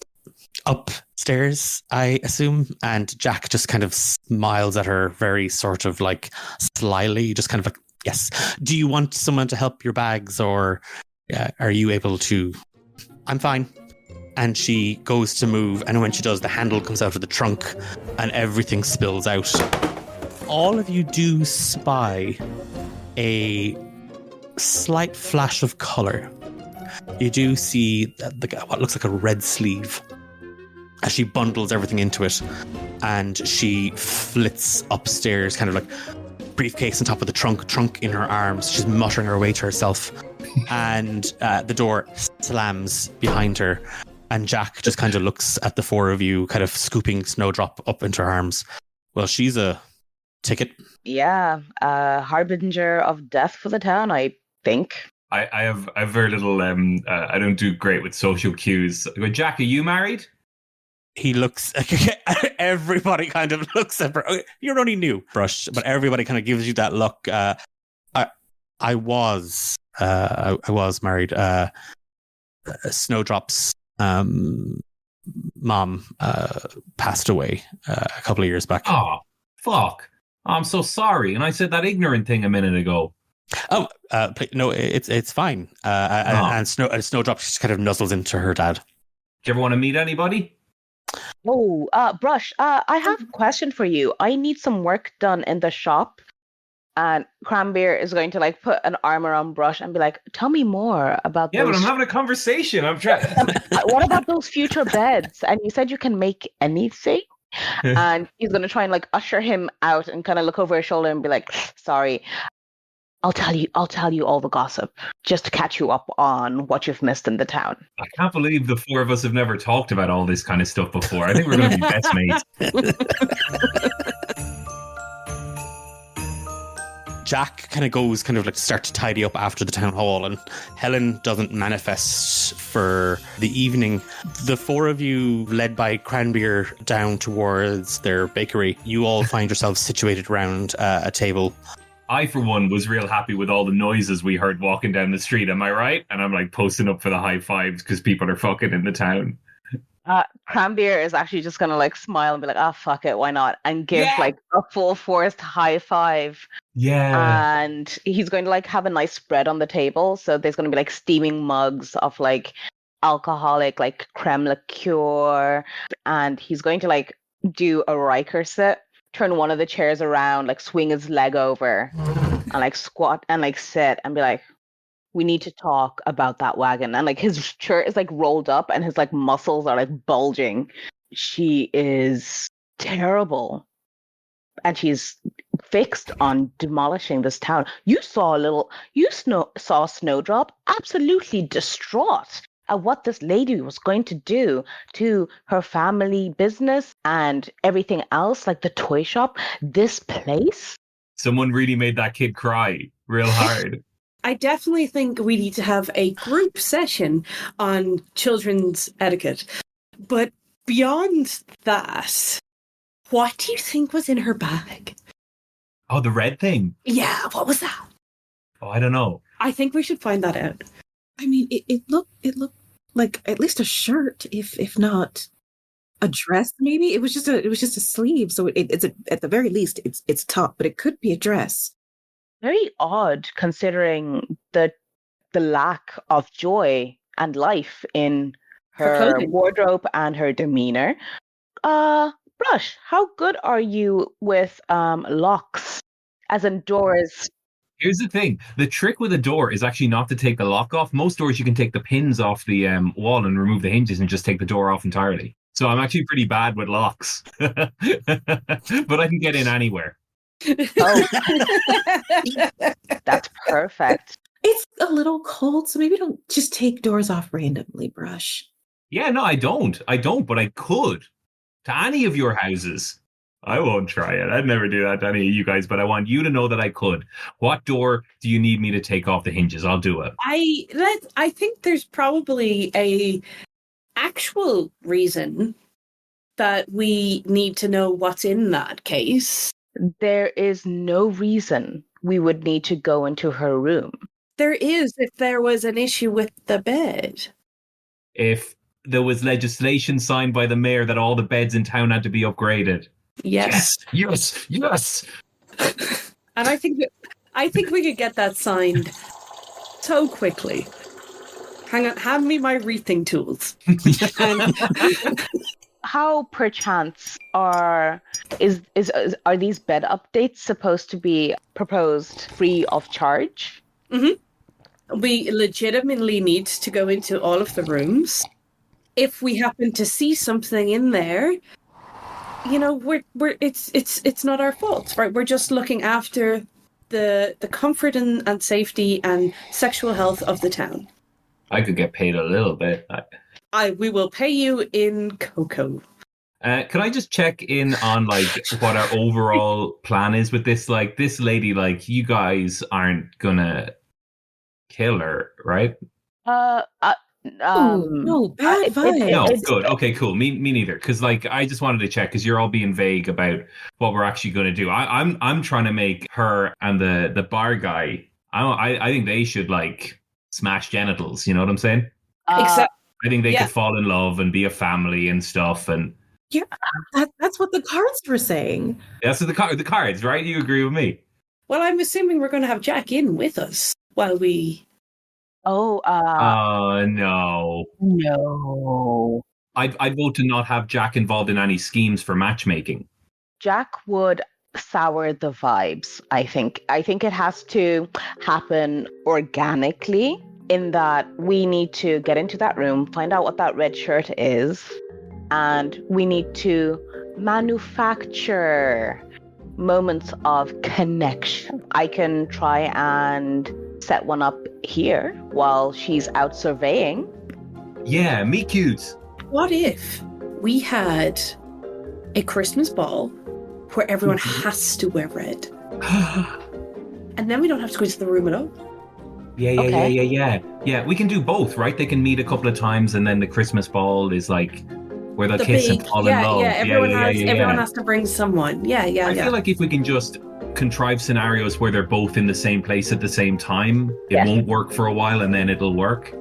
Upstairs, I assume, and Jaq just kind of smiles at her very sort of slyly, just kind of yes. Do you want someone to help your bags, or are you able to? I'm fine. And she goes to move, and when she does, the handle comes out of the trunk and everything spills out. All of you do spy a slight flash of colour. You do see what looks like a red sleeve as she bundles everything into it, and she flits upstairs, kind of like briefcase on top of the trunk in her arms. She's muttering her way to herself, and the door slams behind her, and Jaq just kind of looks at the four of you, kind of scooping Snowdrop up into her arms. Well, she's a ticket. Yeah, harbinger of death for the town, I think. I have very little. I don't do great with social cues. I go, Jaq, are you married? He looks. Everybody kind of looks at. You're only new, Brush, but everybody kind of gives you that look. I was married. Snowdrop's mom passed away a couple of years back. Oh, fuck! I'm so sorry. And I said that ignorant thing a minute ago. Oh, no, it's fine. And Snowdrop just kind of nuzzles into her dad. Do you ever want to meet anybody? Oh, Brush, I have a question for you. I need some work done in the shop. And Cran'Beir is going to like put an arm around Brush and be like, tell me more about Yeah, those... but I'm having a conversation. I'm trying. What about those future beds? And you said you can make anything? And he's going to try and like usher him out and kind of look over his shoulder and be like, sorry, I'll tell you all the gossip just to catch you up on what you've missed in the town. I can't believe the four of us have never talked about all this kind of stuff before. I think we're going to be best mates. Jaq kind of goes to start to tidy up after the town hall, and Helyn doesn't manifest for the evening. The four of you, led by Cran'Beir down towards their bakery, you all find yourselves situated around a table. I, for one, was real happy with all the noises we heard walking down the street. Am I right? And I'm like posting up for the high fives because people are fucking in the town. Cran'Beir is actually just going to like smile and be like, oh, fuck it, why not? And give like a full forced high five. Yeah. And he's going to like have a nice spread on the table. So there's going to be like steaming mugs of like alcoholic, like creme liqueur. And he's going to like do a Riker sit, turn one of the chairs around, like swing his leg over and like squat and like sit and be like, we need to talk about that wagon. And like his shirt is like rolled up and his like muscles are like bulging. She is terrible. And she's fixed on demolishing this town. You saw Snowdrop absolutely distraught at what this lady was going to do to her family business and everything else, like the toy shop, this place. Someone really made that kid cry real hard. I definitely think we need to have a group session on children's etiquette. But beyond that, what do you think was in her bag? Oh, the red thing? Yeah, what was that? Oh, I don't know. I think we should find that out. I mean, it looked like at least a shirt, if not a dress. Maybe it was just a sleeve. So it's at the very least it's top, but it could be a dress. Very odd considering the lack of joy and life in her wardrobe and her demeanor. Brush, how good are you with locks, as in doors? Here's the thing. The trick with a door is actually not to take the lock off. Most doors you can take the pins off the wall and remove the hinges and just take the door off entirely. So I'm actually pretty bad with locks. But I can get in anywhere. Oh, that's perfect. It's a little cold, so maybe don't just take doors off randomly, Brush. Yeah, no, I don't, but I could. To any of your houses. I won't try it. I'd never do that to any of you guys, but I want you to know that I could. What door do you need me to take off the hinges? I'll do it. I think there's probably a actual reason that we need to know what's in that case. There is no reason we would need to go into her room. There is if there was an issue with the bed. If there was legislation signed by the mayor that all the beds in town had to be upgraded. Yes. Yes. And I think we could get that signed so quickly. Hang on, hand me my wreathing tools. How perchance are these bed updates supposed to be proposed free of charge? Mm-hmm. We legitimately need to go into all of the rooms. if we happen to see something in there, it's not our fault, right? We're just looking after the comfort and safety and sexual health of the town. I could get paid a little bit. We will pay you in cocoa. Can I just check in on what our overall plan is with this? This lady, you guys aren't gonna kill her, right? No, bad vibe. No, good. Okay, cool. Me neither. Because I just wanted to check because you're all being vague about what we're actually going to do. I'm trying to make her and the bar guy. I think they should smash genitals. You know what I'm saying? Except I think they could fall in love and be a family and stuff. And yeah, that's what the cards were saying. That's what the cards, right? You agree with me? Well, I'm assuming we're going to have Jaq in with us while we. Oh, no. No. I'd vote to not have Jaq involved in any schemes for matchmaking. Jaq would sour the vibes, I think. I think it has to happen organically in that we need to get into that room, find out what that red shirt is, and we need to manufacture moments of connection. I can try and set one up here while she's out surveying. Yeah, me cute. What if we had a Christmas ball where everyone has to wear red? And then we don't have to go to the room at all. Yeah, we can do both, right? They can meet a couple of times and then the Christmas ball is where they'll kiss and fall in love. Everyone has to bring someone. I feel like if we can just contrive scenarios where they're both in the same place at the same time, it won't work for a while and then it'll work.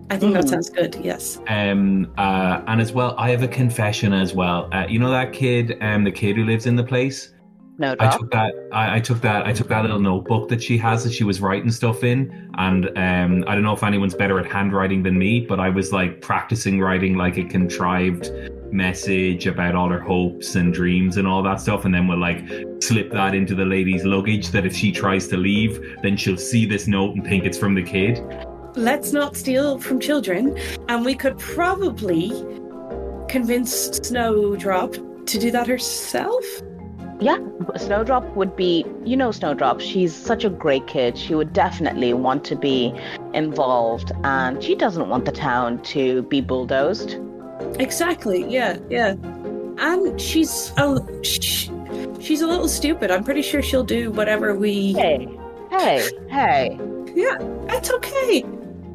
I think that sounds good. Yes. And as well, I have a confession as well. You know that kid, the kid who lives in the place. No, I took that little notebook that she has that she was writing stuff in, and I don't know if anyone's better at handwriting than me, but I was practicing writing a contrived message about all her hopes and dreams and all that stuff, and then we'll slip that into the lady's luggage that if she tries to leave, then she'll see this note and think it's from the kid. Let's not steal from children, and we could probably convince Snowdrop to do that herself. Yeah, Snowdrop would be, Snowdrop, she's such a great kid. She would definitely want to be involved, and she doesn't want the town to be bulldozed. Exactly, yeah. And she's a little stupid. I'm pretty sure she'll do whatever we... Hey. Yeah, that's okay.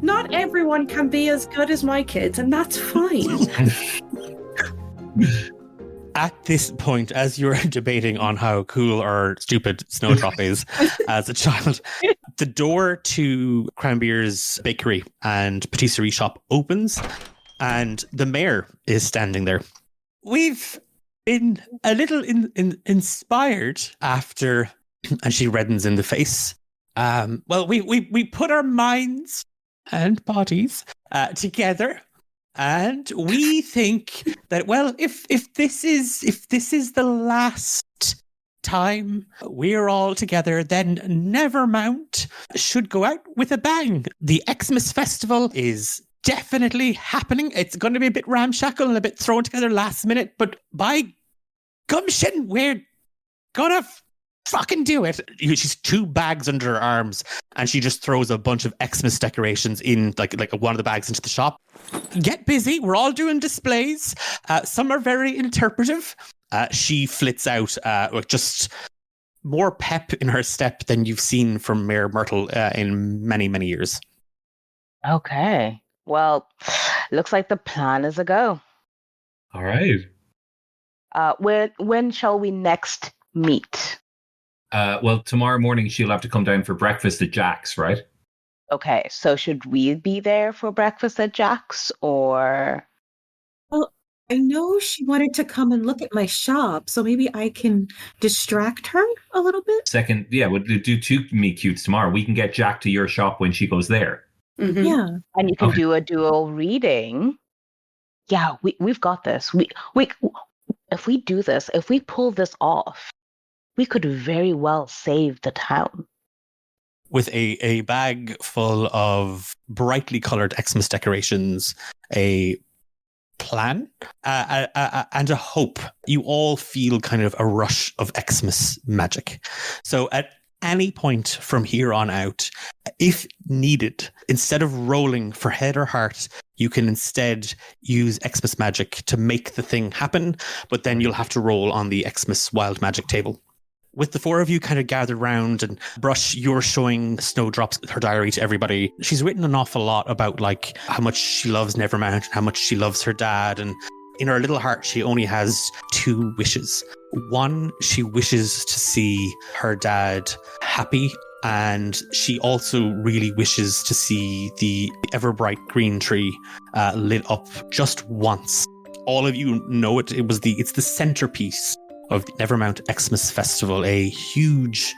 Not everyone can be as good as my kids, and that's fine. At this point, as you're debating on how cool or stupid Snowdrop is as a child, the door to Cran'Beir's bakery and patisserie shop opens, and the mayor is standing there. We've been a little inspired after, and she reddens in the face. We put our minds and bodies together. And we think that, if this is the last time we're all together, then Nevermount should go out with a bang. The Exmas festival is definitely happening. It's going to be a bit ramshackle and a bit thrown together last minute, but by gumption, we're gonna fucking do it. She's 2 bags under her arms, and she just throws a bunch of Xmas decorations in like one of the bags into the shop. Get busy. We're all doing displays. Some are very interpretive. She flits out with just more pep in her step than you've seen from Mayor Myrtle in many, many years. Okay. Well, looks like the plan is a go. All right. When shall we next meet? Tomorrow morning she'll have to come down for breakfast at Jaq's, right? Okay, so should we be there for breakfast at Jaq's, or? Well, I know she wanted to come and look at my shop, so maybe I can distract her a little bit. Second, we'll do 2 meet cutes tomorrow. We can get Jaq to your shop when she goes there. Mm-hmm. Yeah. And you can do a dual reading. Yeah, we've got this. We if we do this, if we pull this off, we could very well save the town. With a bag full of brightly coloured Xmas decorations, a plan and a hope. You all feel kind of a rush of Exmas magic. So at any point from here on out, if needed, instead of rolling for head or heart, you can instead use Exmas magic to make the thing happen, but then you'll have to roll on the Exmas wild magic table. With the four of you kind of gathered round, and Brush, you're showing Snowdrop's her diary to everybody. She's written an awful lot about like how much she loves Nevermount and how much she loves her dad. And in her little heart, she only has two wishes. One, she wishes to see her dad happy. And she also really wishes to see the ever bright green tree lit up just once. All of you know it. It's the centerpiece of the Nevermount Exmas Festival, a huge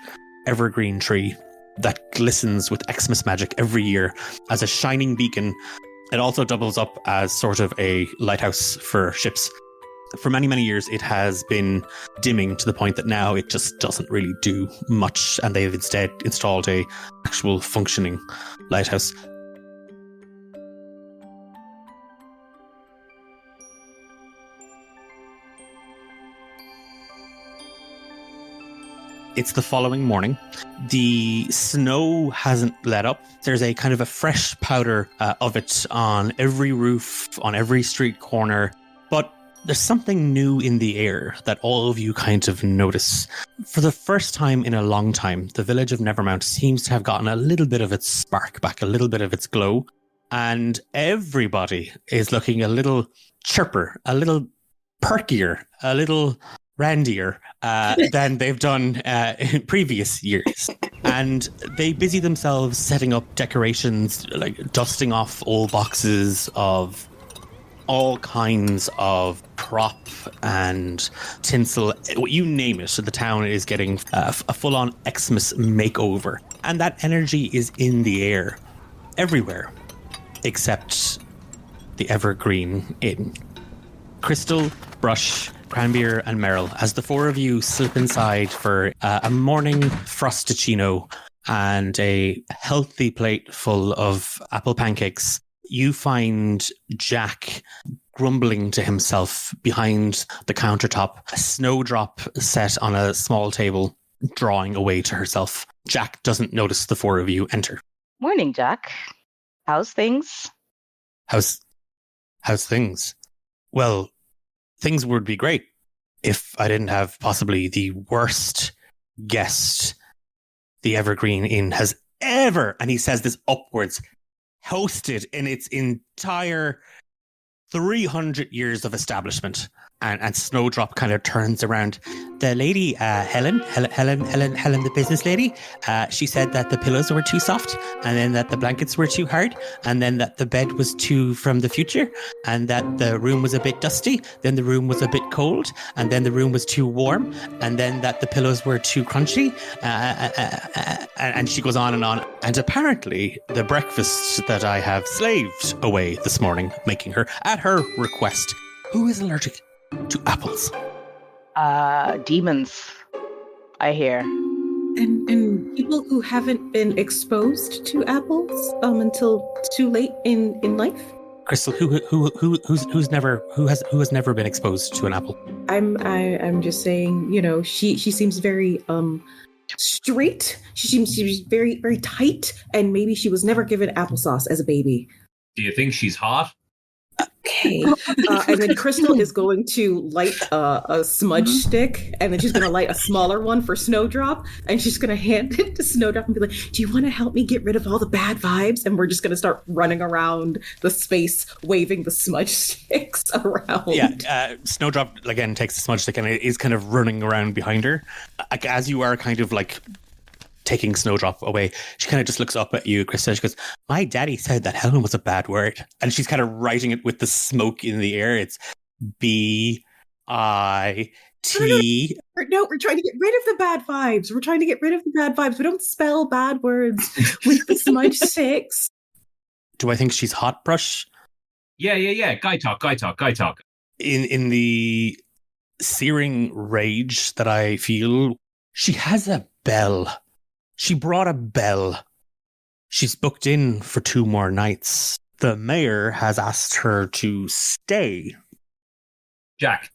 evergreen tree that glistens with Exmas magic every year as a shining beacon. It also doubles up as sort of a lighthouse for ships. For many, many years, it has been dimming to the point that now it just doesn't really do much, and they've instead installed a actual functioning lighthouse. It's the following morning. The snow hasn't let up. There's a kind of a fresh powder of it on every roof, on every street corner. But there's something new in the air that all of you kind of notice. For the first time in a long time, the village of Nevermount seems to have gotten a little bit of its spark back, a little bit of its glow. And everybody is looking a little chirper, a little perkier, a little randier than they've done in previous years. And they busy themselves setting up decorations, like dusting off old boxes of all kinds of prop and tinsel, you name it. So the town is getting a full-on Exmas makeover. And that energy is in the air everywhere, except the Evergreen Inn. Crystal, Brush, Cran'Beir and Meryl, as the four of you slip inside for a morning frosticino and a healthy plate full of apple pancakes, you find Jaq grumbling to himself behind the countertop, a snowdrop set on a small table, drawing away to herself. Jaq doesn't notice the four of you enter. Morning, Jaq. How's things? How's things? Well, things would be great if I didn't have possibly the worst guest the Evergreen Inn has ever, and he says this upwards, hosted in its entire 300 years of establishment. And Snowdrop kind of turns around. The lady, Helen, the business lady, she said that the pillows were too soft, and then that the blankets were too hard, and then that the bed was too from the future, and that the room was a bit dusty, then the room was a bit cold, and then the room was too warm, and then that the pillows were too crunchy, and she goes on. And apparently, the breakfast that I have slaved away this morning, making her, at her request, who is allergic to apples? Demons, I hear. And people who haven't been exposed to apples until too late in life. Crystal, who's never been exposed to an apple? I'm just saying, she seems very straight. She seems very, very tight, and maybe she was never given applesauce as a baby. Do you think she's hot? Okay. And then Crystal is going to light a smudge stick, and then she's going to light a smaller one for Snowdrop, and she's going to hand it to Snowdrop and be like, do you want to help me get rid of all the bad vibes? And we're just going to start running around the space, waving the smudge sticks around. Yeah, Snowdrop, again, takes the smudge stick and is kind of running around behind her. As you are kind of like taking Snowdrop away, she kind of just looks up at you, Krista. She goes, my daddy said that Helyn was a bad word. And she's kind of writing it with the smoke in the air. It's B-I-T. No, we're trying to get rid of the bad vibes. We don't spell bad words with the smudge sticks. Do I think she's hot, Brush? Yeah. Guy talk. In the searing rage that I feel, she has a bell. She brought a bell. She's booked in for 2 more nights. the mayor has asked her to stay. Jack,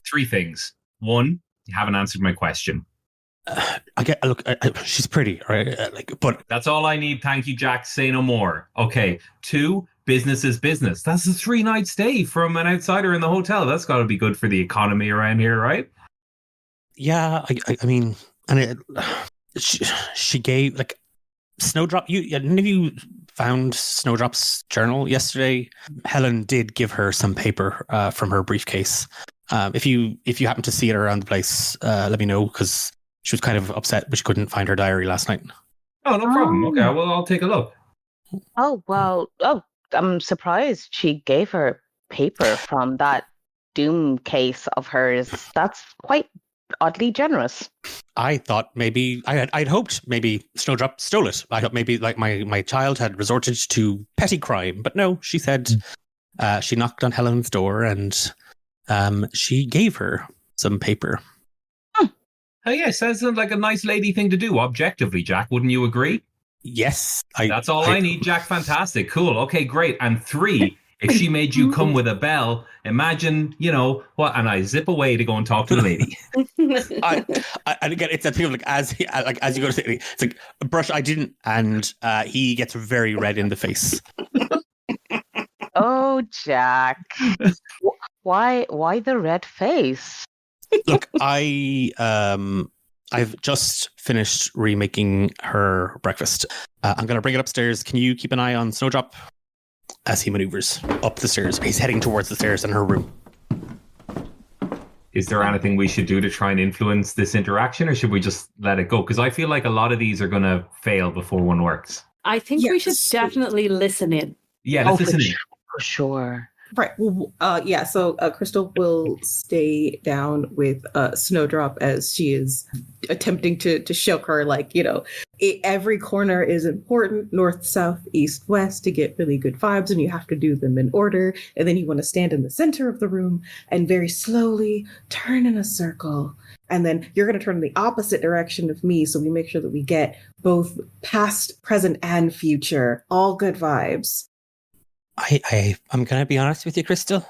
3 things. 1, you haven't answered my question. She's pretty, right? But that's all I need. Thank you, Jack. Say no more. Okay. 2, business is business. That's a 3-night stay from an outsider in the hotel. That's got to be good for the economy around here, right? Yeah, I mean, and she gave Snowdrop. None of you found Snowdrop's journal yesterday. Helyn did give her some paper from her briefcase. If you happen to see it around the place, let me know, because she was kind of upset, but she couldn't find her diary last night. Oh, no problem. Okay, well, I'll take a look. Oh, well, I'm surprised she gave her paper from that Doom case of hers. That's quite oddly generous. I thought maybe, I'd hoped maybe Snowdrop stole it. I thought maybe my child had resorted to petty crime, but no, she said she knocked on Helyn's door and she gave her some paper. Oh, yeah, sounds like a nice lady thing to do, objectively, Jack. Wouldn't you agree? Yes. That's all I need, Jack. Fantastic. Cool. Okay, great. And 3, if she made you come with a bell, imagine, what, and I zip away to go and talk to the lady. And again, it's that thing of as you go to say, it's like, Brush, I didn't, and he gets very red in the face. Oh, Jack. Why the red face? Look, I've just finished remaking her breakfast. I'm going to bring it upstairs. Can you keep an eye on Snowdrop as he maneuvers up the stairs? He's heading towards the stairs in her room. Is there anything we should do to try and influence this interaction, or should we just let it go? Because I feel like a lot of these are going to fail before one works. I think we should definitely listen in. Yeah, let's listen in. For sure. Right. Well, so Crystal will stay down with Snowdrop as she is attempting to show her, every corner is important, north, south, east, west, to get really good vibes, and you have to do them in order. And then you want to stand in the center of the room and very slowly turn in a circle. And then you're going to turn in the opposite direction of me, so we make sure that we get both past, present, and future. All good vibes. I'm going to be honest with you, Crystal.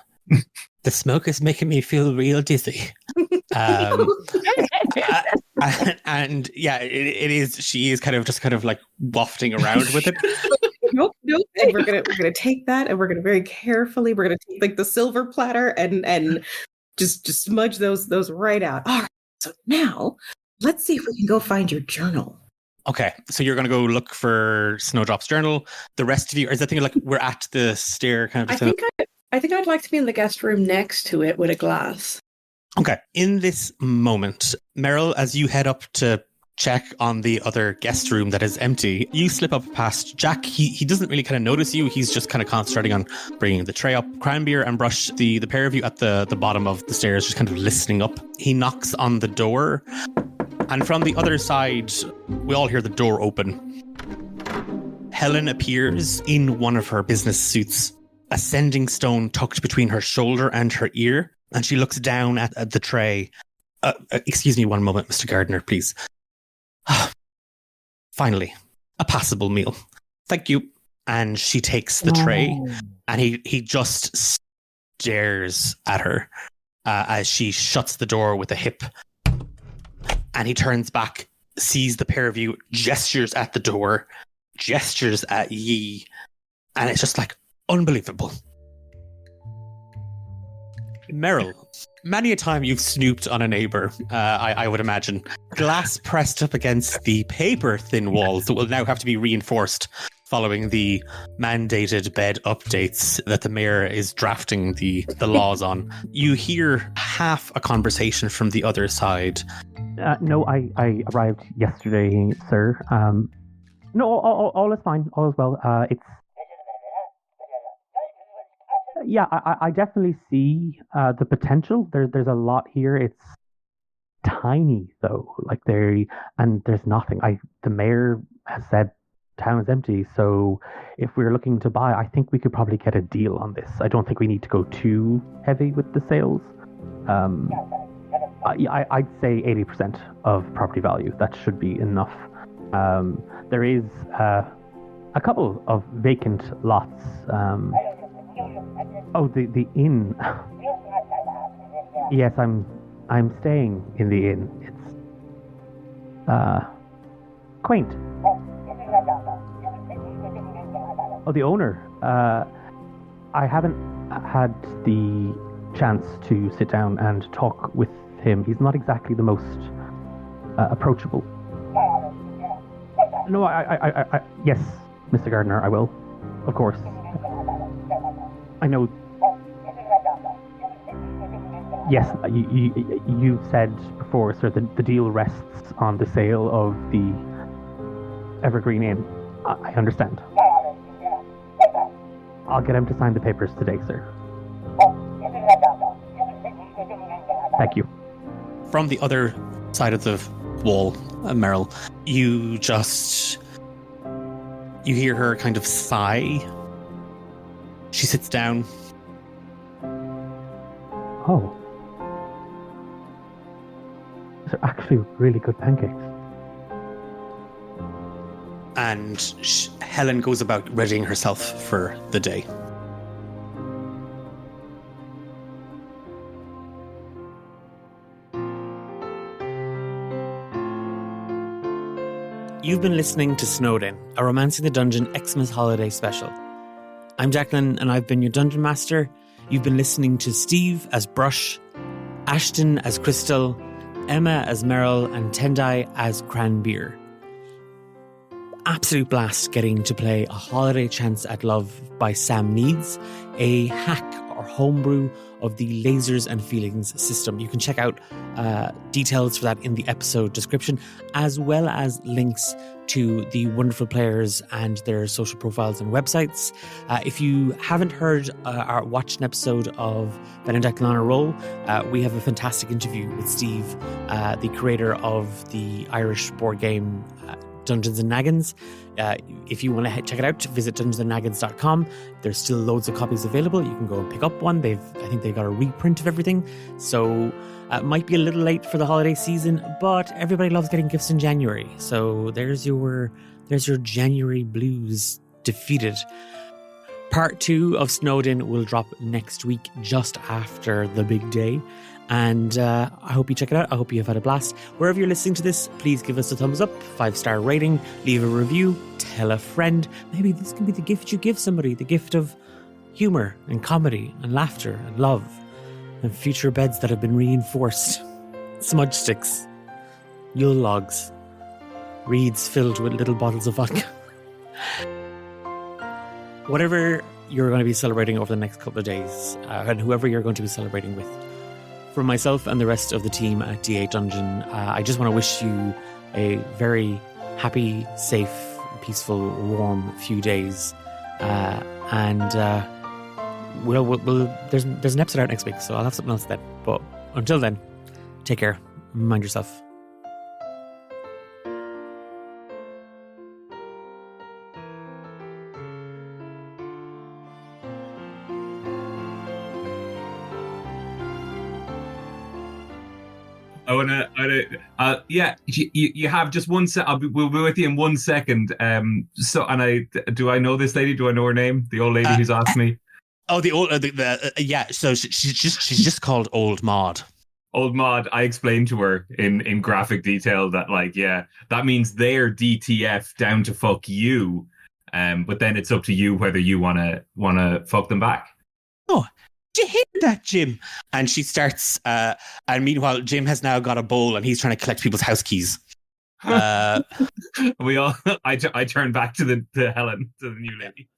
The smoke is making me feel real dizzy. And yeah, it is. She is kind of like wafting around with it. Nope. And we're gonna take that, and we're gonna very carefully. We're gonna take the silver platter and just smudge those right out. All right. So now let's see if we can go find your journal. Okay, so you're going to go look for Snowdrop's journal. The rest of you, is that thing we're at the stair kind of? I think I'd like to be in the guest room next to it with a glass. Okay, in this moment, Meryl, as you head up to check on the other guest room that is empty, you slip up past Jack. He doesn't really kind of notice you. He's just kind of concentrating on bringing the tray up. Cran'Beir and Brush, the pair of you at the bottom of the stairs, just kind of listening up. He knocks on the door. And from the other side, we all hear the door open. Helyn appears in one of her business suits, a sending stone tucked between her shoulder and her ear, and she looks down at the tray. Excuse me one moment, Mr. Gardner, please. Finally, a passable meal. Thank you. And she takes the tray, and he just stares at her as she shuts the door with a hip. And he turns back, sees the pair of you, gestures at the door, gestures at ye, and it's just unbelievable. Meryl, many a time you've snooped on a neighbour, I would imagine. Glass pressed up against the paper-thin walls that will now have to be reinforced following the mandated bed updates that the mayor is drafting the laws on. You hear half a conversation from the other side. No, I arrived yesterday, sir. No, all is fine. All is well. It's... Yeah, I definitely see the potential. There's a lot here. It's tiny, though. And there's nothing. The mayor has said town is empty, so if we're looking to buy, I think we could probably get a deal on this. I don't think we need to go too heavy with the sales. I'd say 80% of property value. That should be enough. There is A couple of vacant lots. The inn. Yes, I'm staying in the inn. It's quaint. Oh, the owner. I haven't had the chance to sit down and talk with him. He's not exactly the most approachable. No, I yes, Mr. Gardner, I will. Of course. I know. Yes, you said before, sir, the deal rests on the sale of the Evergreen Inn. I understand. I'll get him to sign the papers today, sir. Thank you. From the other side of the wall, Meryl, you hear her kind of sigh. She sits down. Oh. These are actually really good pancakes. And Helen goes about readying herself for the day. You've been listening to Snowed In, a Romancing the Dungeon Exmas holiday special. I'm Jacqueline, and I've been your Dungeon Master. You've been listening to Steve as Brush, Ashton as Crystal, Emma as Meryl, and Tendai as Cran'Beir. Absolute blast getting to play A Holiday Chance at Love by Sam Needs, a hack or homebrew of the Lasers and Feelings system. You can check out details for that in the episode description, as well as links to the wonderful players and their social profiles and websites. If you haven't heard or watched an episode of Ben and Declan on a Roll, we have a fantastic interview with Steve, the creator of the Irish board game Dungeons and Naggins. If you want to check it out, visit dungeonsandnaggins.com. There's still loads of copies available. You can go and pick up one. I think they've got a reprint of everything. So it might be a little late for the holiday season, but everybody loves getting gifts in January. So there's your January blues defeated. Part 2 of Snowed In will drop next week, just after the big day. And I hope you check it out. I hope you have had a blast. Wherever you're listening to this, please give us a thumbs up, 5-star rating, leave a review, tell a friend. Maybe this can be the gift you give somebody, the gift of humor and comedy and laughter and love and future beds that have been reinforced, smudge sticks, Yule logs, reeds filled with little bottles of vodka. Whatever you're going to be celebrating over the next couple of days, and whoever you're going to be celebrating with, from myself and the rest of the team at D8 Dungeon, I just want to wish you a very happy, safe, peaceful, warm few days. And there's an episode out next week, so I'll have something else then. But until then, take care. Mind yourself. You have just 1 sec. We'll be with you in 1 second. Do I know this lady? Do I know her name? The old lady who's asked me. Oh, the old, yeah. So she's just called Old Maud. Old Maud. I explained to her in graphic detail that, that means they're DTF down to fuck you. But then it's up to you whether you wanna fuck them back. Oh. Did you hear that, Jim? And she starts, and meanwhile, Jim has now got a bowl and he's trying to collect people's house keys. I turn back to Helen, to the new lady.